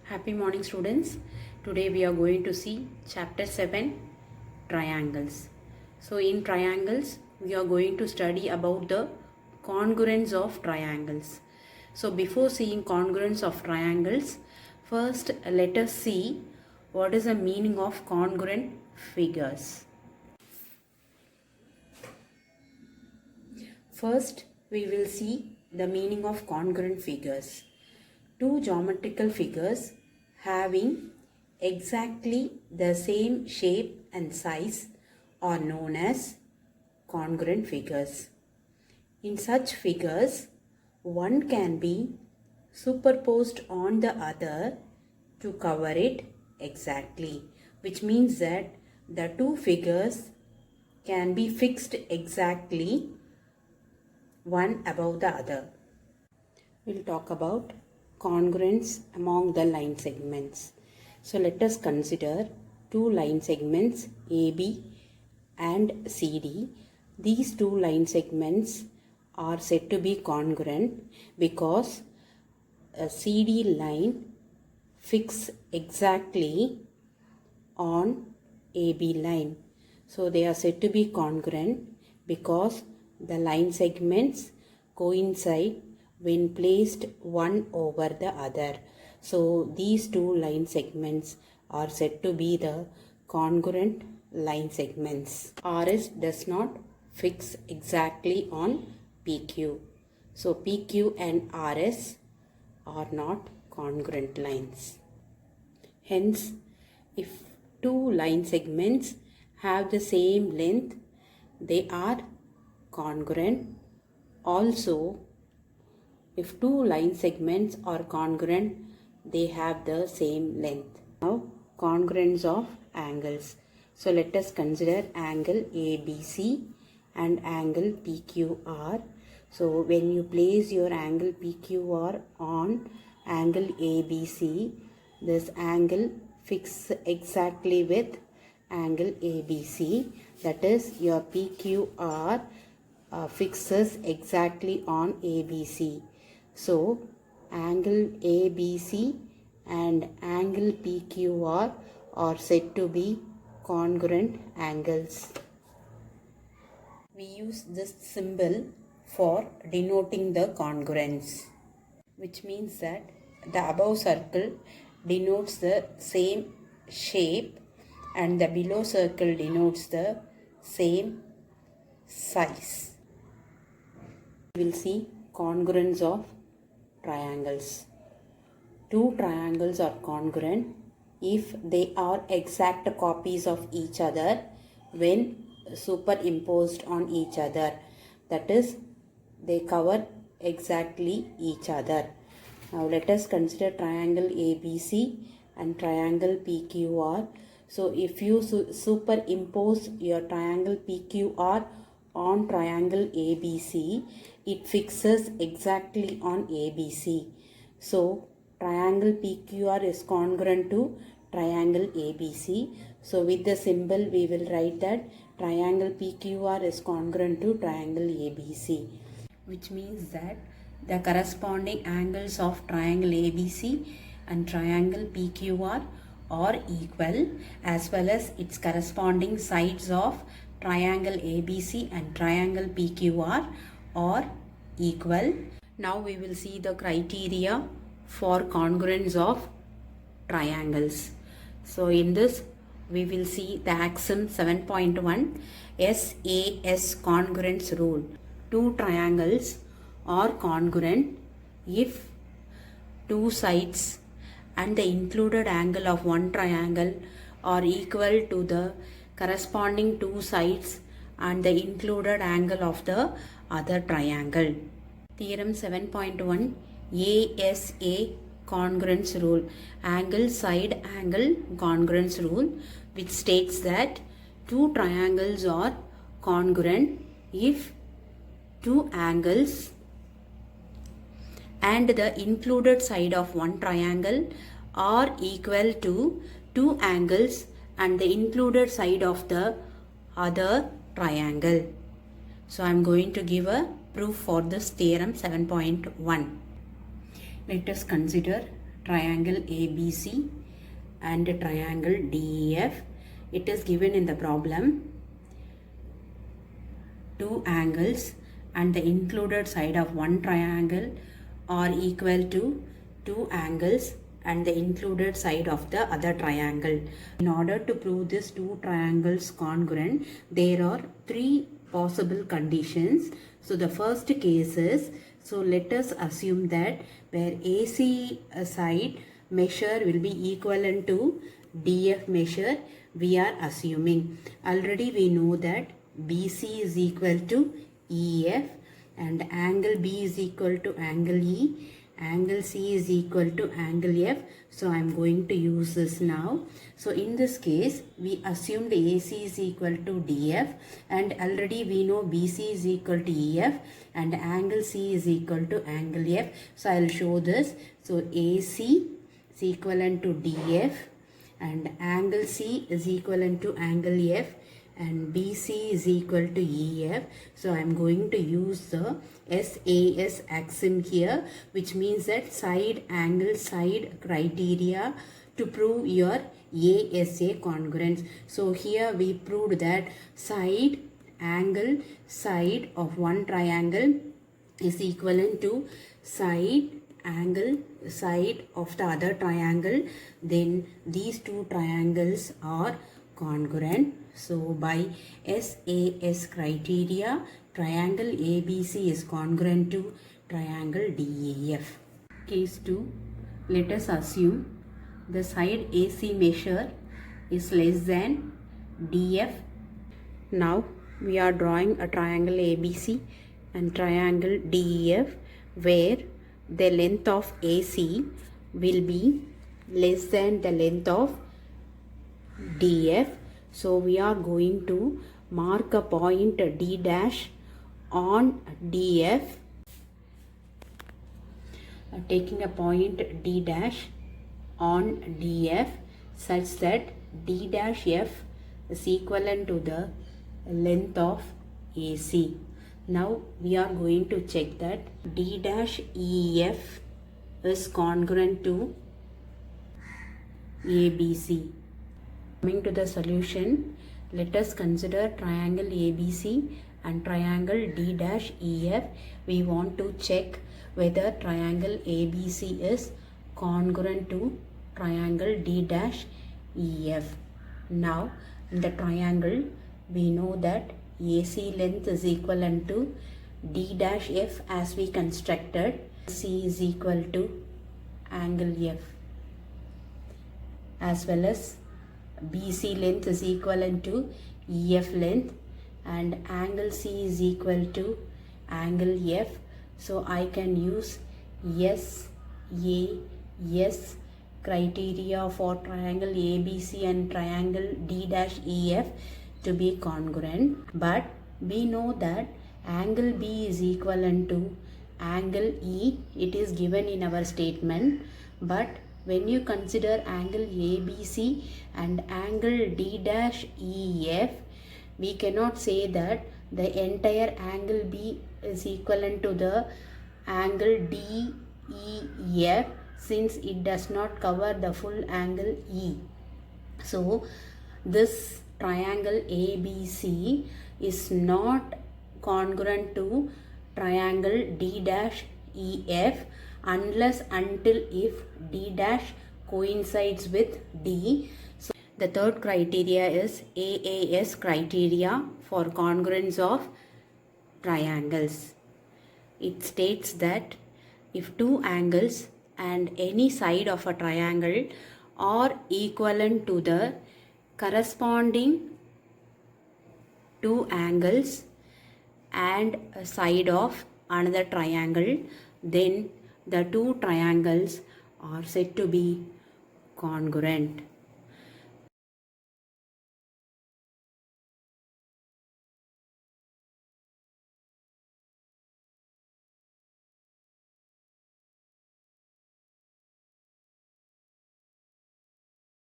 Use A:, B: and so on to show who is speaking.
A: Happy morning, students. Today we are going to see chapter 7, triangles. So in triangles we are going to study about the congruence of triangles. So before seeing congruence of triangles, first let us see what is the meaning of congruent figures. First we will see the meaning of congruent figures. Two geometrical figures having exactly the same shape and size are known as congruent figures. In such figures, one can be superposed on the other to cover it exactly, which means that the two figures can be fixed exactly one above the other. We'll talk about congruence among the line segments. So let us consider two line segments AB and CD. These two line segments are said to be congruent because a CD line fixes exactly on AB line. So they are said to be congruent because the line segments coincide when placed one over the other. So these two line segments are said to be the congruent line segments. RS does not fix exactly on PQ. So PQ and RS are not congruent lines. Hence, if two line segments have the same length, they are congruent. Also, if two line segments are congruent, they have the same length. Now, congruence of angles. So, let us consider angle ABC and angle PQR. So, when you place your angle PQR on angle ABC, this angle fixes exactly with angle ABC. That is, your PQR fixes exactly on ABC. So, angle ABC and angle PQR are said to be congruent angles. We use this symbol for denoting the congruence, which means that the above circle denotes the same shape and the below circle denotes the same size. We will see congruence of triangles. Two triangles are congruent if they are exact copies of each other when superimposed on each other. That is, they cover exactly each other. Now let us consider triangle ABC and triangle PQR. So if you superimpose your triangle PQR on triangle ABC, it fixes exactly on ABC. So triangle PQR is congruent to triangle ABC. So with the symbol we will write that triangle PQR is congruent to triangle ABC, which means that the corresponding angles of triangle ABC and triangle PQR are equal, as well as its corresponding sides of triangle ABC and triangle PQR are equal. Now we will see the criteria for congruence of triangles. So in this we will see the axiom 7.1 SAS congruence rule. Two triangles are congruent if two sides and the included angle of one triangle are equal to the corresponding two sides and the included angle of the other triangle. Theorem 7.1 ASA congruence rule, angle side angle congruence rule, which states that two triangles are congruent if two angles and the included side of one triangle are equal to two angles and the included side of the other triangle. So I am going to give a proof for this theorem 7.1. Let us consider triangle ABC and triangle DEF. It is given in the problem. Two angles and the included side of one triangle are equal to two angles and the included side of the other triangle. In order to prove this two triangles congruent, there are three possible conditions. So the first case is, so let us assume that where AC side measure will be equivalent to DF measure, we are assuming. Already we know that BC is equal to EF and angle B is equal to angle E, angle C is equal to angle F. So I am going to use this now. So in this case, we assumed AC is equal to DF and already we know BC is equal to EF and angle C is equal to angle F. So I will show this. So AC is equivalent to DF and angle C is equivalent to angle F and BC is equal to EF. So I am going to use the SAS axiom here, which means that side angle side criteria to prove your ASA congruence. So here we proved that side angle side of one triangle is equivalent to side angle side of the other triangle. Then these two triangles are congruent. So by SAS criteria, triangle ABC is congruent to triangle DEF. Case 2. Let us assume the side AC measure is less than DF. Now we are drawing a triangle ABC and triangle DEF where the length of AC will be less than the length of DF. So we are going to mark a point D dash on DF, taking a point D dash on DF such that D dash F is equivalent to the length of AC. Now we are going to check that D dash EF is congruent to ABC. Coming to the solution, let us consider triangle ABC and triangle D dash EF. We want to check whether triangle ABC is congruent to triangle D dash EF. Now in the triangle we know that AC length is equivalent to D dash F as we constructed. C is equal to angle F as well as BC length is equivalent to EF length and angle C is equal to angle F. So I can use SAS criteria for triangle ABC and triangle D dash EF to be congruent. But we know that angle B is equivalent to angle E. It is given in our statement. But when you consider angle ABC and angle D dash EF, we cannot say that the entire angle B is equivalent to the angle DEF since it does not cover the full angle E. So this triangle ABC is not congruent to triangle D dash EF unless until if D dash coincides with D. So the third criteria is AAS criteria for congruence of triangles. It states that if two angles and any side of a triangle are equivalent to the corresponding two angles and a side of another triangle, then the two triangles are said to be congruent.